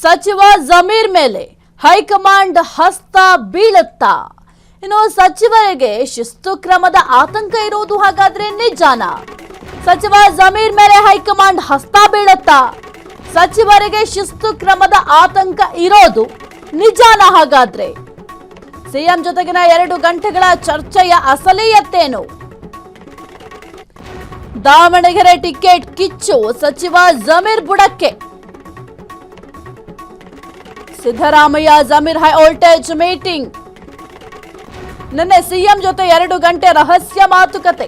ಸಚಿವ ಜಮೀರ್ ಮೇಲೆ ಹೈಕಮಾಂಡ್ ಹಸ್ತ ಬೀಳುತ್ತಾ? ಇನ್ನು ಸಚಿವರಿಗೆ ಶಿಸ್ತು ಕ್ರಮದ ಆತಂಕ ಇರುವುದು ಹಾಗಾದ್ರೆ ನಿಜಾನ? ಸಚಿವ ಜಮೀರ್ ಮೇಲೆ ಹೈಕಮಾಂಡ್ ಹಸ್ತ ಬೀಳುತ್ತಾ? ಸಚಿವರಿಗೆ ಶಿಸ್ತು ಕ್ರಮದ ಆತಂಕ ಇರೋದು ನಿಜಾನ ಹಾಗಾದ್ರೆ? ಸಿಎಂ ಜೊತೆಗಿನ 2 ಗಂಟೆಗಳ ಚರ್ಚೆಯ ಅಸಲಿಯತ್ತೇನು? ದಾವಣಗೆರೆ ಟಿಕೆಟ್ ಕಿಚ್ಚು ಸಚಿವ ಜಮೀರ್ ಬುಡಕ್ಕೆ. Siddaramaiah Zameer high voltage meeting. ನಿನ್ನೆ ಸಿಎಂ ಜೊತೆ 2 ಗಂಟೆ ರಹಸ್ಯ ಮಾತುಕತೆ.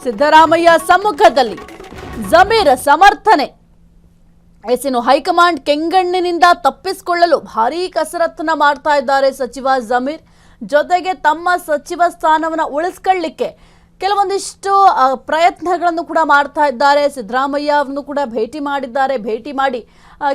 ಸಿದ್ದರಾಮಯ್ಯ ಸಮ್ಮುಖದಲ್ಲಿ ಜಮೀರ್ ಸಮರ್ಥನೆ. ಇನ್ನು ಹೈಕಮಾಂಡ್ ಕೆಂಗಣ್ಣಿನಿಂದ ತಪ್ಪಿಸಿಕೊಳ್ಳಲು ಭಾರೀ ಕಸರತ್ತನ್ನ ಮಾಡ್ತಾ ಇದ್ದಾರೆ ಸಚಿವ ಜಮೀರ್. ಜೊತೆಗೆ ತಮ್ಮ ಸಚಿವ ಸ್ಥಾನವನ್ನು ಉಳಿಸ್ಕೊಳ್ಳಿಕ್ಕೆ ಕೆಲವೊಂದಿಷ್ಟು ಪ್ರಯತ್ನಗಳನ್ನು ಕೂಡ ಮಾಡ್ತಾ ಇದ್ದಾರೆ. ಸಿದ್ದರಾಮಯ್ಯ ಅವರನ್ನು ಕೂಡ ಭೇಟಿ ಮಾಡಿದ್ದಾರೆ. ಭೇಟಿ ಮಾಡಿ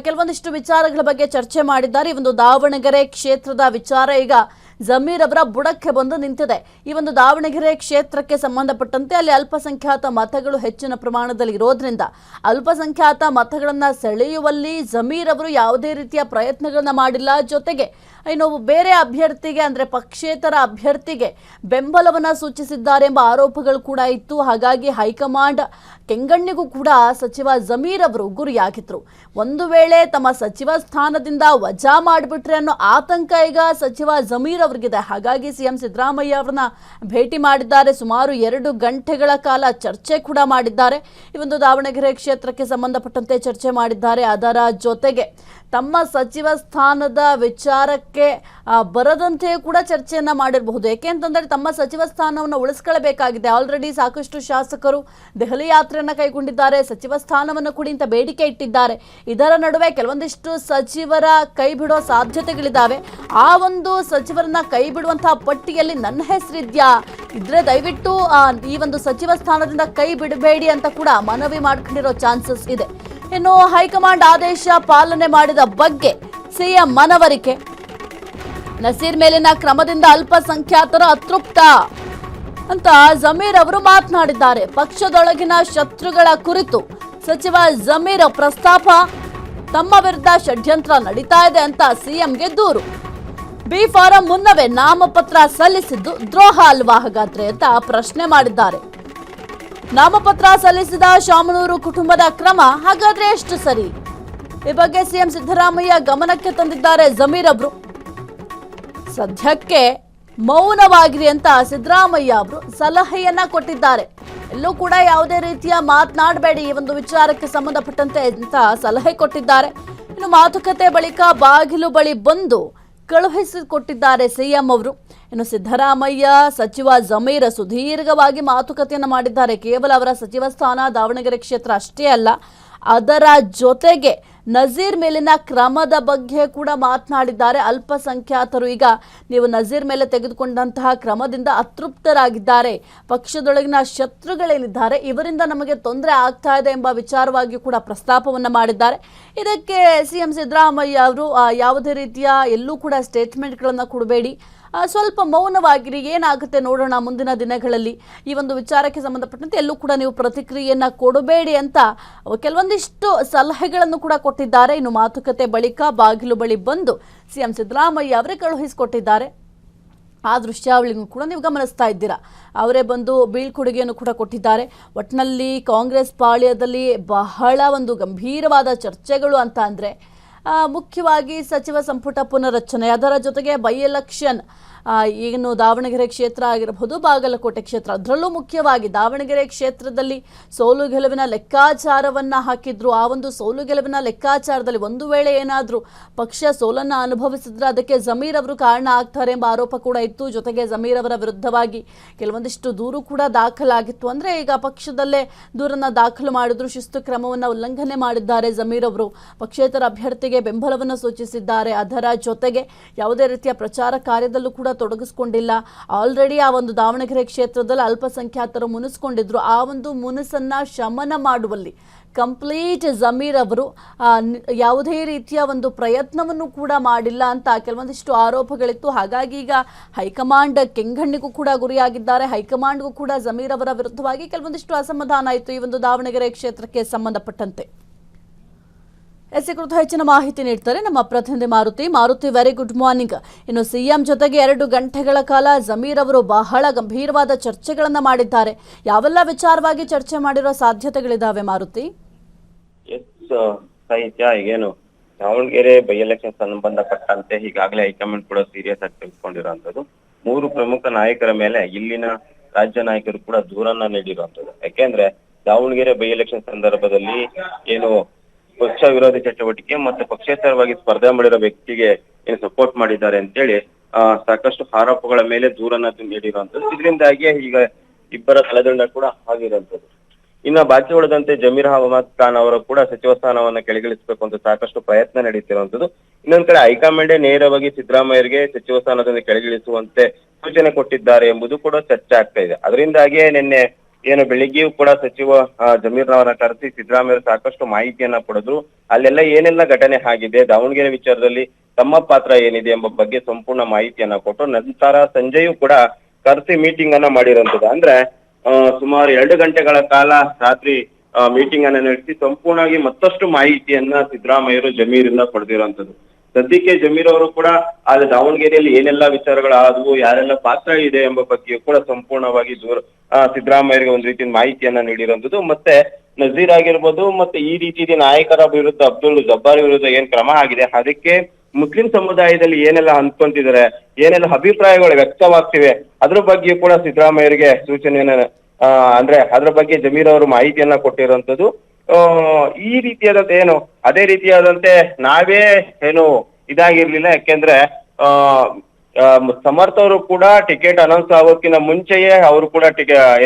ಕೆಲವೊಂದಿಷ್ಟು ವಿಚಾರಗಳ ಬಗ್ಗೆ ಚರ್ಚೆ ಮಾಡಿದ್ದಾರೆ. ಈ ಒಂದು ದಾವಣಗೆರೆ ಕ್ಷೇತ್ರದ ವಿಚಾರ ಈಗ ಜಮೀರ್ ಅವರ ಬುಡಕ್ಕೆ ಬಂದು ನಿಂತಿದೆ. ಈ ಒಂದು ದಾವಣಗೆರೆ ಕ್ಷೇತ್ರಕ್ಕೆ ಸಂಬಂಧಪಟ್ಟಂತೆ ಅಲ್ಲಿ ಅಲ್ಪಸಂಖ್ಯಾತ ಮತಗಳು ಹೆಚ್ಚಿನ ಪ್ರಮಾಣದಲ್ಲಿ ಇರೋದ್ರಿಂದ ಅಲ್ಪಸಂಖ್ಯಾತ ಮತಗಳನ್ನ ಸೆಳೆಯುವಲ್ಲಿ ಜಮೀರ್ ಅವರು ಯಾವುದೇ ರೀತಿಯ ಪ್ರಯತ್ನಗಳನ್ನ ಮಾಡಿಲ್ಲ. ಜೊತೆಗೆ ಇನ್ನು ಬೇರೆ ಅಭ್ಯರ್ಥಿಗೆ ಅಂದ್ರೆ ಪಕ್ಷೇತರ ಅಭ್ಯರ್ಥಿಗೆ ಬೆಂಬಲವನ್ನ ಸೂಚಿಸಿದ್ದಾರೆ ಎಂಬ ಆರೋಪಗಳು ಕೂಡ ಇತ್ತು. ಹಾಗಾಗಿ ಹೈಕಮಾಂಡ್ ಕೆಂಗಣ್ಣಿಗೂ ಕೂಡ ಸಚಿವ ಜಮೀರ್ ಅವರು ಗುರಿಯಾಗಿದ್ರು. ಒಂದು ವೇಳೆ ತಮ್ಮ ಸಚಿವ ಸ್ಥಾನದಿಂದ ವಜಾ ಮಾಡಿಬಿಟ್ರೆ ಅನ್ನೋ ಆತಂಕ ಈಗ ಸಚಿವ ಜಮೀರ್ ಅವರಿಗಿದೆ. ಹಾಗಾಗಿ ಸಿಎಂ ಸಿದ್ದರಾಮಯ್ಯ ಅವರನ್ನ ಭೇಟಿ ಮಾಡಿದ್ದಾರೆ. ಸುಮಾರು 2 ಗಂಟೆಗಳ ಕಾಲ ಚರ್ಚೆ ಕೂಡ ಮಾಡಿದ್ದಾರೆ. ಈ ಒಂದು ದಾವಣಗೆರೆ ಕ್ಷೇತ್ರಕ್ಕೆ ಸಂಬಂಧಪಟ್ಟಂತೆ ಚರ್ಚೆ ಮಾಡಿದ್ದಾರೆ. ಅದರ ಜೊತೆಗೆ ತಮ್ಮ ಸಚಿವ ಸ್ಥಾನದ ವಿಚಾರಕ್ಕೆ ಬರದಂತೆಯೂ ಕೂಡ ಚರ್ಚೆಯನ್ನ ಮಾಡಿರಬಹುದು. ಯಾಕೆಂತಂದ್ರೆ ತಮ್ಮ ಸಚಿವ ಸ್ಥಾನವನ್ನು ಉಳಿಸ್ಕೊಳ್ಳಬೇಕಾಗಿದೆ. ಆಲ್ರೆಡಿ ಸಾಕಷ್ಟು ಶಾಸಕರು ದೆಹಲಿ ಯಾತ್ರೆಯನ್ನ ಕೈಗೊಂಡಿದ್ದಾರೆ. ಸಚಿವ ಸ್ಥಾನವನ್ನು ಕೂಡ ಇಂತ ಬೇಡಿಕೆ ಇಟ್ಟಿದ್ದಾರೆ. ಇದರ ನಡುವೆ ಕೆಲವೊಂದಿಷ್ಟು ಸಚಿವರ ಕೈ ಬಿಡೋ ಸಾಧ್ಯತೆಗಳಿದ್ದಾವೆ. ಆ ಒಂದು ಸಚಿವರನ್ನ ಕೈ ಬಿಡುವಂತಹ ಪಟ್ಟಿಯಲ್ಲಿ ನನ್ನ ಹೆಸರಿದ್ಯಾ? ಇದ್ರೆ ದಯವಿಟ್ಟು ಈ ಒಂದು ಸಚಿವ ಸ್ಥಾನದಿಂದ ಕೈ ಬಿಡಬೇಡಿ ಅಂತ ಕೂಡ ಮನವಿ ಮಾಡ್ಕೊಂಡಿರೋ ಚಾನ್ಸಸ್ ಇದೆ. ಇನ್ನು ಹೈಕಮಾಂಡ್ ಆದೇಶ ಪಾಲನೆ ಮಾಡಿದ ಬಗ್ಗೆ ಸಿಎಂ ಮನವರಿಕೆ. ನಸೀರ್ ಮೇಲಿನ ಕ್ರಮದಿಂದ ಅಲ್ಪಸಂಖ್ಯಾತರ ಅತೃಪ್ತ ಅಂತ ಜಮೀರ್ ಅವರು ಮಾತನಾಡಿದ್ದಾರೆ. ಪಕ್ಷದೊಳಗಿನ ಶತ್ರುಗಳ ಕುರಿತು ಸಚಿವ ಜಮೀರ್ ಪ್ರಸ್ತಾಪ. ತಮ್ಮ ವಿರುದ್ಧ ಷಡ್ಯಂತ್ರ ನಡೀತಾ ಇದೆ ಅಂತ ಸಿಎಂಗೆ ದೂರು. ಬಿ ಫಾರಂ ಮುನ್ನವೇ ನಾಮಪತ್ರ ಸಲ್ಲಿಸಿದ್ದು ದ್ರೋಹ ಅಲ್ವಾ ಹಾಗಾದ್ರೆ ಅಂತ ಪ್ರಶ್ನೆ ಮಾಡಿದ್ದಾರೆ. ನಾಮಪತ್ರ ಸಲ್ಲಿಸಿದ ಶಾಮನೂರು ಕುಟುಂಬದ ಕ್ರಮ ಹಾಗಾದ್ರೆ ಎಷ್ಟು ಸರಿ? ಈ ಬಗ್ಗೆ ಸಿಎಂ ಸಿದ್ದರಾಮಯ್ಯ ಗಮನಕ್ಕೆ ತಂದಿದ್ದಾರೆ ಜಮೀರ್ ಅವರು. ಸದ್ಯಕ್ಕೆ ಮೌನವಾಗಿರಿ ಅಂತ ಸಿದ್ದರಾಮಯ್ಯ ಅವರು ಸಲಹೆಯನ್ನ ಕೊಟ್ಟಿದ್ದಾರೆ. ಎಲ್ಲೂ ಕೂಡ ಯಾವುದೇ ರೀತಿಯ ಮಾತನಾಡಬೇಡಿ ಈ ಒಂದು ವಿಚಾರಕ್ಕೆ ಸಂಬಂಧಪಟ್ಟಂತೆ ಅಂತ ಸಲಹೆ ಕೊಟ್ಟಿದ್ದಾರೆ. ಇನ್ನು ಮಾತುಕತೆ ಬಳಿಕ ಬಾಗಿಲು ಬಳಿ ಬಂದು ಕಳುಹಿಸಿಕೊಟ್ಟಿದ್ದಾರೆ ಸಿಎಂ ಅವರು. ಇನ್ನು ಸಿದ್ದರಾಮಯ್ಯ ಸಚಿವ ಜಮೀರ್ ಸುದೀರ್ಘವಾಗಿ ಮಾತುಕತೆಯನ್ನು ಮಾಡಿದ್ದಾರೆ. ಕೇವಲ ಅವರ ಸಚಿವ ಸ್ಥಾನ ದಾವಣಗೆರೆ ಕ್ಷೇತ್ರ ಅಷ್ಟೇ ಅಲ್ಲ, ಅದರ ಜೊತೆಗೆ ನಜೀರ್ ಮೇಲಿನ ಕ್ರಮದ ಬಗ್ಗೆ ಕೂಡ ಮಾತನಾಡಿದ್ದಾರೆ. ಅಲ್ಪಸಂಖ್ಯಾತರು ಈಗ ನೀವು ನಜೀರ್ ಮೇಲೆ ತೆಗೆದುಕೊಂಡಂತಹ ಕ್ರಮದಿಂದ ಅತೃಪ್ತರಾಗಿದ್ದಾರೆ. ಪಕ್ಷದೊಳಗಿನ ಶತ್ರುಗಳೇನಿದ್ದಾರೆ ಇವರಿಂದ ನಮಗೆ ತೊಂದರೆ ಆಗ್ತಾ ಇದೆ ಎಂಬ ವಿಚಾರವಾಗಿ ಕೂಡ ಪ್ರಸ್ತಾಪವನ್ನು ಮಾಡಿದ್ದಾರೆ. ಇದಕ್ಕೆ ಸಿಎಂ ಸಿದ್ದರಾಮಯ್ಯ ಅವರು ಯಾವುದೇ ರೀತಿಯ ಎಲ್ಲೂ ಕೂಡ ಸ್ಟೇಟ್ಮೆಂಟ್ಗಳನ್ನು ಕೊಡಬೇಡಿ, ಸ್ವಲ್ಪ ಮೌನವಾಗಿರಿ, ಏನಾಗುತ್ತೆ ನೋಡೋಣ ಮುಂದಿನ ದಿನಗಳಲ್ಲಿ, ಈ ಒಂದು ವಿಚಾರಕ್ಕೆ ಸಂಬಂಧಪಟ್ಟಂತೆ ಎಲ್ಲೂ ಕೂಡ ನೀವು ಪ್ರತಿಕ್ರಿಯೆಯನ್ನ ಕೊಡಬೇಡಿ ಅಂತ ಕೆಲವೊಂದಿಷ್ಟು ಸಲಹೆಗಳನ್ನು ಕೂಡ ಕೊಟ್ಟಿದ್ದಾರೆ. ಇನ್ನು ಮಾತುಕತೆ ಬಳಿಕ ಬಾಗಿಲು ಬಳಿ ಬಂದು ಸಿಎಂ ಸಿದ್ದರಾಮಯ್ಯ ಅವರೇ ಕಳುಹಿಸಿಕೊಟ್ಟಿದ್ದಾರೆ. ಆ ದೃಶ್ಯಾವಳಿಯನ್ನು ಕೂಡ ನೀವು ಗಮನಿಸ್ತಾ ಇದ್ದೀರಾ. ಅವರೇ ಬಂದು ಬೀಳ್ಕೊಡುಗೆಯನ್ನು ಕೂಡ ಕೊಟ್ಟಿದ್ದಾರೆ. ಒಟ್ಟಿನಲ್ಲಿ ಕಾಂಗ್ರೆಸ್ ಪಾಳ್ಯದಲ್ಲಿ ಬಹಳ ಒಂದು ಗಂಭೀರವಾದ ಚರ್ಚೆಗಳು ಅಂತ ಅಂದರೆ ಮುಖ್ಯವಾಗಿ ಸಚಿವ ಸಂಪುಟ ಪುನರಚನೆ, ಅದರ ಜೊತೆಗೆ ಬೈ ಎಲೆಕ್ಷನ್, ಏನು ದಾವಣಗೆರೆ ಕ್ಷೇತ್ರ ಆಗಿರಬಹುದು, ಬಾಗಲಕೋಟೆ ಕ್ಷೇತ್ರ, ಅದರಲ್ಲೂ ಮುಖ್ಯವಾಗಿ ದಾವಣಗೆರೆ ಕ್ಷೇತ್ರದಲ್ಲಿ ಸೋಲು ಗೆಲುವಿನ ಲೆಕ್ಕಾಚಾರವನ್ನು ಹಾಕಿದ್ರು. ಆ ಒಂದು ಸೋಲು ಗೆಲುವಿನ ಲೆಕ್ಕಾಚಾರದಲ್ಲಿ ಒಂದು ವೇಳೆ ಏನಾದರೂ ಪಕ್ಷ ಸೋಲನ್ನು ಅನುಭವಿಸಿದ್ರೆ ಅದಕ್ಕೆ ಜಮೀರ್ ಅವರು ಕಾರಣ ಆಗ್ತಾರೆ ಎಂಬ ಆರೋಪ ಕೂಡ ಇತ್ತು. ಜೊತೆಗೆ ಜಮೀರ್ ಅವರ ವಿರುದ್ಧವಾಗಿ ಕೆಲವೊಂದಿಷ್ಟು ದೂರು ಕೂಡ ದಾಖಲಾಗಿತ್ತು. ಅಂದರೆ ಈಗ ಪಕ್ಷದಲ್ಲೇ ದೂರನ್ನು ದಾಖಲು ಮಾಡಿದ್ರು, ಶಿಸ್ತು ಕ್ರಮವನ್ನು ಉಲ್ಲಂಘನೆ ಮಾಡಿದ್ದಾರೆ ಜಮೀರ್ ಅವರು. ಪಕ್ಷೇತರ ಅಭ್ಯರ್ಥಿಗೆ ಬೆಂಬಲವನ್ನು ಸೂಚಿಸಿದ್ದಾರೆ. ಅದರ ಜೊತೆಗೆ ಯಾವುದೇ ರೀತಿಯ ಪ್ರಚಾರ ಕಾರ್ಯದಲ್ಲೂ ಕೂಡ ತೊಡಗಿಸಿಕೊಂಡಿಲ್ಲ. ಆಲ್ರೆಡಿ ಆ ಒಂದು ದಾವಣಗೆರೆ ಕ್ಷೇತ್ರದಲ್ಲಿ ಅಲ್ಪಸಂಖ್ಯಾತರು ಮುನಿಸ್ಕೊಂಡಿದ್ರು. ಆ ಒಂದು ಮುನಿಸನ್ನ ಶಮನ ಮಾಡುವಲ್ಲಿ ಕಂಪ್ಲೀಟ್ ಜಮೀರ್ ಅವರು ಯಾವುದೇ ರೀತಿಯ ಒಂದು ಪ್ರಯತ್ನವನ್ನು ಕೂಡ ಮಾಡಿಲ್ಲ ಅಂತ ಕೆಲವೊಂದಿಷ್ಟು ಆರೋಪಗಳಿತ್ತು. ಹಾಗಾಗಿ ಈಗ ಹೈಕಮಾಂಡ್ ಕೆಂಗಣ್ಣಿಗೂ ಕೂಡ ಗುರಿಯಾಗಿದ್ದಾರೆ. ಹೈಕಮಾಂಡ್ಗೂ ಕೂಡ ಜಮೀರ್ ಅವರ ವಿರುದ್ಧವಾಗಿ ಕೆಲವೊಂದಿಷ್ಟು ಅಸಮಾಧಾನ ಇತ್ತು ಈ ಒಂದು ದಾವಣಗೆರೆ ಕ್ಷೇತ್ರಕ್ಕೆ ಸಂಬಂಧಪಟ್ಟಂತೆ. ಎಸ್ ಕುರಿತು ಹೆಚ್ಚಿನ ಮಾಹಿತಿ ನೀಡ್ತಾರೆ ನಮ್ಮ ಪ್ರತಿನಿಧಿ ಮಾರುತಿ. Very good morning. ಇನ್ನು ಸಿಎಂ ಜೊತೆಗೆ 2 ಗಂಟೆಗಳ ಕಾಲ ಜಮೀರ್ ಅವರು ಬಹಳ ಗಂಭೀರವಾದ ಚರ್ಚೆಗಳನ್ನ ಮಾಡಿದ್ದಾರೆ. ಯಾವೆಲ್ಲ ವಿಚಾರವಾಗಿ ಚರ್ಚೆ ಮಾಡಿರೋ ಸಾಧ್ಯತೆಗಳಿದಾವೆ ಮಾರುತಿ? ಎಸ್ ಸಾಹಿತ್ಯ, ಈಗೇನು ದಾವಣಗೆರೆ ಬೈ ಎಲೆಕ್ಷನ್ ಸಂಬಂಧಪಟ್ಟಂತೆ ಈಗಾಗಲೇ ಹೈಕಮಾಂಡ್ ಕೂಡ ಸೀರಿಯಸ್ ಆಗಿ ತೆಗೆದುಕೊಂಡಿರುವಂತದ್ದು. 3 ಪ್ರಮುಖ ನಾಯಕರ ಮೇಲೆ ಇಲ್ಲಿನ ರಾಜ್ಯ ನಾಯಕರು ಕೂಡ ದೂರನ್ನ ನೀಡಿರುವಂತದ್ದು. ಯಾಕೆಂದ್ರೆ ದಾವಣಗೆರೆ ಬೈ ಎಲೆಕ್ಷನ್ ಸಂದರ್ಭದಲ್ಲಿ ಏನು ಪಕ್ಷ ವಿರೋಧಿ ಚಟುವಟಿಕೆ ಮತ್ತೆ ಪಕ್ಷೇತರವಾಗಿ ಸ್ಪರ್ಧೆ ಮಾಡಿರೋ ವ್ಯಕ್ತಿಗೆ ಏನು ಸಪೋರ್ಟ್ ಮಾಡಿದ್ದಾರೆ ಅಂತೇಳಿ ಸಾಕಷ್ಟು ಆರೋಪಗಳ ಮೇಲೆ ದೂರನ್ನ ನೀಡಿರುವಂತದ್ದು. ಇದರಿಂದಾಗಿ ಈಗ ಇಬ್ಬರ ತಲೆದಂಡ ಕೂಡ ಆಗಿರುವಂತದ್ದು. ಇನ್ನು ಬಾಕಿ ಉಳಿದಂತೆ ಜಮೀರ್ ಅಹಮದ್ ಖಾನ್ ಅವರು ಕೂಡ ಸಚಿವ ಸ್ಥಾನವನ್ನ ಕೆಳಗಿಳಿಸಬೇಕು ಅಂತ ಸಾಕಷ್ಟು ಪ್ರಯತ್ನ ನಡೀತಿರುವಂತದ್ದು. ಇನ್ನೊಂದ್ ಕಡೆ ಹೈಕಮಾಂಡ್ ನೇರವಾಗಿ ಸಿದ್ದರಾಮಯ್ಯರಿಗೆ ಸಚಿವ ಸ್ಥಾನದಿಂದ ಕೆಳಗಿಳಿಸುವಂತೆ ಸೂಚನೆ ಕೊಟ್ಟಿದ್ದಾರೆ ಎಂಬುದು ಕೂಡ ಚರ್ಚೆ ಆಗ್ತಾ ಇದೆ. ಅದರಿಂದಾಗಿಯೇ ನಿನ್ನೆ ಏನು ಬೆಳಿಗ್ಗೆಯೂ ಕೂಡ ಸಚಿವ ಜಮೀರ್ ಅವರನ್ನ ಕರೆಸಿ ಸಿದ್ದರಾಮಯ್ಯ ಸಾಕಷ್ಟು ಮಾಹಿತಿಯನ್ನ ಪಡೆದ್ರು. ಅಲ್ಲೆಲ್ಲ ಏನೆಲ್ಲ ಘಟನೆ ಆಗಿದೆ, ದಾವಣಗೆರೆ ವಿಚಾರದಲ್ಲಿ ತಮ್ಮ ಪಾತ್ರ ಏನಿದೆ ಎಂಬ ಬಗ್ಗೆ ಸಂಪೂರ್ಣ ಮಾಹಿತಿಯನ್ನ ಕೊಟ್ಟು ನಂತರ ಸಂಜೆಯೂ ಕೂಡ ಕರೆಸಿ ಮೀಟಿಂಗ್ ಅನ್ನ ಮಾಡಿರುವಂತದ್ದು. ಅಂದ್ರೆ ಸುಮಾರು 2 ಗಂಟೆಗಳ ಕಾಲ ರಾತ್ರಿ ಮೀಟಿಂಗ್ ಅನ್ನ ನಡೆಸಿ ಸಂಪೂರ್ಣವಾಗಿ ಮತ್ತಷ್ಟು ಮಾಹಿತಿಯನ್ನ ಸಿದ್ದರಾಮಯ್ಯರು ಜಮೀರಿಂದ ಪಡೆದಿರುವಂತದ್ದು. ಸದ್ಯಕ್ಕೆ ಜಮೀರ್ ಅವರು ಕೂಡ ಆದ್ರೆ ದಾವಣಗೆರೆಯಲ್ಲಿ ಏನೆಲ್ಲ ವಿಚಾರಗಳಾದವು, ಯಾರೆಲ್ಲ ಪಾತ್ರ ಇದೆ ಎಂಬ ಬಗ್ಗೆ ಕೂಡ ಸಂಪೂರ್ಣವಾಗಿ ಸಿದ್ದರಾಮಯ್ಯರಿಗೆ ಒಂದು ರೀತಿಯ ಮಾಹಿತಿಯನ್ನ ನೀಡಿರುವಂತದ್ದು. ಮತ್ತೆ ನಜೀರ್ ಆಗಿರ್ಬೋದು, ಮತ್ತೆ ಈ ರೀತಿ ನಾಯಕರ ವಿರುದ್ಧ ಅಬ್ದುಲ್ ಜಬ್ಬಾರ್ ವಿರುದ್ಧ ಏನ್ ಕ್ರಮ ಆಗಿದೆ ಅದಕ್ಕೆ ಮುಸ್ಲಿಂ ಸಮುದಾಯದಲ್ಲಿ ಏನೆಲ್ಲ ಅಂದ್ಕೊಂತಿದ್ದಾರೆ, ಏನೆಲ್ಲ ಅಭಿಪ್ರಾಯಗಳು ವ್ಯಕ್ತವಾಗ್ತಿವೆ ಅದ್ರ ಬಗ್ಗೆ ಕೂಡ ಸಿದ್ದರಾಮಯ್ಯರಿಗೆ ಸೂಚನೆಯನ್ನ ಅಂದ್ರೆ ಅದ್ರ ಬಗ್ಗೆ ಜಮೀರ್ ಅವರು ಮಾಹಿತಿಯನ್ನ ಕೊಟ್ಟಿರುವಂತದ್ದು. ಈ ರೀತಿಯಾದಂತೆ ಏನು ಅದೇ ರೀತಿಯಾದಂತೆ ನಾವೇ ಏನು ಇದಾಗಿರ್ಲಿಲ್ಲ. ಯಾಕೆಂದ್ರೆ ಸಮರ್ಥ ಅವರು ಕೂಡ ಟಿಕೆಟ್ ಅನೌನ್ಸ್ ಆಗೋಕ್ಕಿಂತ ಮುಂಚೆಯೇ ಅವರು ಕೂಡ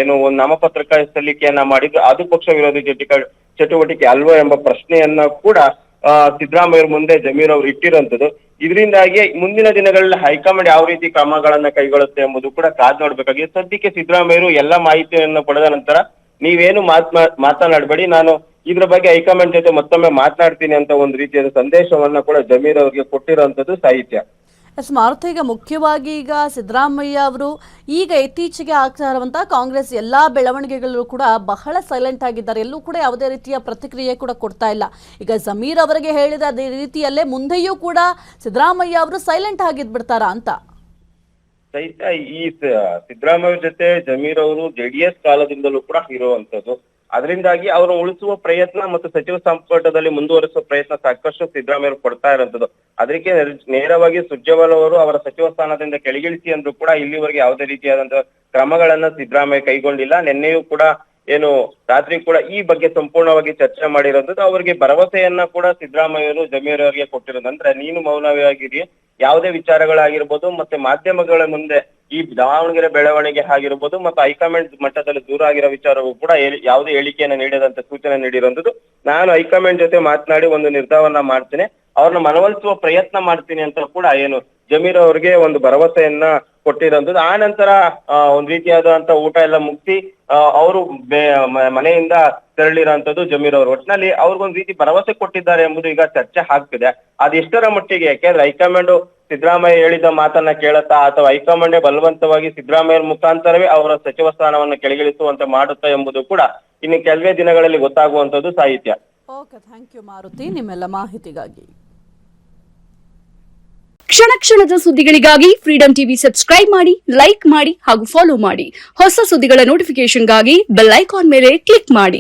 ಏನು ಒಂದು ನಾಮಪತ್ರ ಸಲ್ಲಿಕೆಯನ್ನ ಮಾಡಿದ್ರು. ಅದು ಪಕ್ಷ ವಿರೋಧಿ ಚಟುವಟಿಕೆ ಅಲ್ವೋ ಎಂಬ ಪ್ರಶ್ನೆಯನ್ನ ಕೂಡ ಸಿದ್ದರಾಮಯ್ಯ ಮುಂದೆ ಜಮೀರ್ ಅವರು ಇಟ್ಟಿರುವಂತದ್ದು. ಇದರಿಂದಾಗಿ ಮುಂದಿನ ದಿನಗಳಲ್ಲಿ ಹೈಕಮಾಂಡ್ ಯಾವ ರೀತಿ ಕ್ರಮಗಳನ್ನ ಕೈಗೊಳ್ಳುತ್ತೆ ಎಂಬುದು ಕೂಡ ಕಾದ್ ನೋಡ್ಬೇಕಾಗಿದೆ. ಸದ್ಯಕ್ಕೆ ಸಿದ್ದರಾಮಯ್ಯರು ಎಲ್ಲ ಮಾಹಿತಿಯನ್ನು ಪಡೆದ ನಂತರ ನೀವೇನು ಮಾತನಾಡಬೇಡಿ, ನಾನು ಇದ್ರ ಬಗ್ಗೆ ಹೈಕಮಾಂಡ್ ಜೊತೆ ಮತ್ತೊಮ್ಮೆ ಮಾತನಾಡ್ತೀನಿ ಅಂತ ಒಂದು ರೀತಿಯಾದ ಸಂದೇಶವನ್ನ ಕೂಡ ಜಮೀರ್ ಅವರಿಗೆ ಕೊಟ್ಟಿರುವಂತದ್ದು ಸಾಹಿತ್ಯ. ಎಸ್ ಮಾರುತಿ, ಈಗ ಮುಖ್ಯವಾಗಿ ಈಗ ಸಿದ್ದರಾಮಯ್ಯ ಅವರು ಈಗ ಇತ್ತೀಚೆಗೆ ಆಗ್ತಾ ಇರುವಂತಹ ಕಾಂಗ್ರೆಸ್ ಎಲ್ಲಾ ಬೆಳವಣಿಗೆಗಳು ಕೂಡ ಬಹಳ ಸೈಲೆಂಟ್ ಆಗಿದ್ದಾರೆ. ಎಲ್ಲೂ ಕೂಡ ಯಾವುದೇ ರೀತಿಯ ಪ್ರತಿಕ್ರಿಯೆ ಕೂಡ ಕೊಡ್ತಾ ಇಲ್ಲ. ಈಗ ಜಮೀರ್ ಅವರಿಗೆ ಹೇಳಿದ ಅದೇ ರೀತಿಯಲ್ಲೇ ಮುಂದೆಯೂ ಕೂಡ ಸಿದ್ದರಾಮಯ್ಯ ಅವರು ಸೈಲೆಂಟ್ ಆಗಿದ್ಬಿಡ್ತಾರಾ ಅಂತ? ಸಹಿತ ಈ ಸಿದ್ದರಾಮಯ್ಯ ಜೊತೆ ಜಮೀರ್ ಅವರು JDS ಕಾಲದಿಂದಲೂ ಕೂಡ ಇರುವಂತದ್ದು. ಅದರಿಂದಾಗಿ ಅವರು ಉಳಿಸುವ ಪ್ರಯತ್ನ ಮತ್ತು ಸಚಿವ ಸಂಪುಟದಲ್ಲಿ ಮುಂದುವರಿಸುವ ಪ್ರಯತ್ನ ಸಾಕಷ್ಟು ಸಿದ್ದರಾಮಯ್ಯ ಕೊಡ್ತಾ ಇರುವಂತದ್ದು. ಅದಕ್ಕೆ ನೇರವಾಗಿ ಸುರ್ಜೇವಾಲಾ ಅವರು ಅವರ ಸಚಿವ ಸ್ಥಾನದಿಂದ ಕೆಳಗಿಳಿಸಿ ಅಂದ್ರೂ ಕೂಡ ಇಲ್ಲಿವರೆಗೆ ಯಾವುದೇ ರೀತಿಯಾದಂತಹ ಕ್ರಮಗಳನ್ನ ಸಿದ್ದರಾಮಯ್ಯ ಕೈಗೊಂಡಿಲ್ಲ. ನಿನ್ನೆಯೂ ಕೂಡ ಏನು ರಾತ್ರಿ ಕೂಡ ಈ ಬಗ್ಗೆ ಸಂಪೂರ್ಣವಾಗಿ ಚರ್ಚೆ ಮಾಡಿರೋದು. ಅವರಿಗೆ ಭರವಸೆಯನ್ನ ಕೂಡ ಸಿದ್ದರಾಮಯ್ಯರು ಜಮೀರ್ ಅವರಿಗೆ ಕೊಟ್ಟಿರೋದು. ಅಂದ್ರೆ ನೀನು ಮೌನವಾಗಿರಿ, ಯಾವುದೇ ವಿಚಾರಗಳಾಗಿರ್ಬೋದು ಮತ್ತೆ ಮಾಧ್ಯಮಗಳ ಮುಂದೆ ಈ ದಾವಣಗೆರೆ ಬೆಳವಣಿಗೆ ಆಗಿರ್ಬೋದು ಮತ್ತು ಹೈಕಮಾಂಡ್ ಮಟ್ಟದಲ್ಲಿ ದೂರ ಆಗಿರೋ ವಿಚಾರವೂ ಕೂಡ ಯಾವುದೇ ಹೇಳಿಕೆಯನ್ನ ನೀಡದಂತೆ ಸೂಚನೆ ನೀಡಿರುವಂತದ್ದು. ನಾನು ಹೈಕಮಾಂಡ್ ಜೊತೆ ಮಾತನಾಡಿ ಒಂದು ನಿರ್ಧಾರವನ್ನ ಮಾಡ್ತೇನೆ, ಅವ್ರನ್ನ ಮನವೊಲಿಸುವ ಪ್ರಯತ್ನ ಮಾಡ್ತೀನಿ ಅಂತ ಕೂಡ ಏನು ಜಮೀರ್ ಅವರಿಗೆ ಒಂದು ಭರವಸೆಯನ್ನ ಕೊಟ್ಟಿರೋದು. ಆ ನಂತರ ಒಂದ್ ರೀತಿಯಾದಂತ ಊಟ ಎಲ್ಲ ಮುಗಿಸಿ ಅವರು ಮನೆಯಿಂದ ತೆರಳಿರೋಂಥದ್ದು ಜಮೀರ್ ಅವರು. ಒಟ್ಟಿನಲ್ಲಿ ಅವ್ರಿಗೊಂದ್ ರೀತಿ ಭರವಸೆ ಕೊಟ್ಟಿದ್ದಾರೆ ಎಂಬುದು ಈಗ ಚರ್ಚೆ ಆಗ್ತಿದೆ. ಅದು ಎಷ್ಟರ ಮಟ್ಟಿಗೆ, ಯಾಕೆಂದ್ರೆ ಹೈಕಮಾಂಡ್ ಸಿದ್ದರಾಮಯ್ಯ ಹೇಳಿದ ಮಾತನ್ನ ಕೇಳತ್ತಾ ಅಥವಾ ಹೈಕಮಾಂಡ್ ಬಲವಂತವಾಗಿ ಸಿದ್ದರಾಮಯ್ಯ ಮುಖಾಂತರವೇ ಅವರ ಸಚಿವ ಸ್ಥಾನವನ್ನು ಕೆಳಗಿಳಿಸುವಂತೆ ಮಾಡುತ್ತಾ ಎಂಬುದು ಕೂಡ ಇನ್ನು ಕೆಲವೇ ದಿನಗಳಲ್ಲಿ ಗೊತ್ತಾಗುವಂತದ್ದು ಸಾಹಿತ್ಯ. ಓಕೆ, ಥ್ಯಾಂಕ್ ಯು ಮಾರುತಿ ನಿಮ್ಮೆಲ್ಲ ಮಾಹಿತಿಗಾಗಿ. ಕ್ಷಣ ಕ್ಷಣದ ಸುದ್ದಿಗಳಿಗಾಗಿ ಫ್ರೀಡಂ ಟಿವಿ ಸಬ್ಸ್ಕ್ರೈಬ್ ಮಾಡಿ, ಲೈಕ್ ಮಾಡಿ ಹಾಗೂ ಫಾಲೋ ಮಾಡಿ. ಹೊಸ ಸುದ್ದಿಗಳ ನೋಟಿಫಿಕೇಶನ್ಗಾಗಿ ಬೆಲ್ ಐಕಾನ್ ಮೇಲೆ ಕ್ಲಿಕ್ ಮಾಡಿ.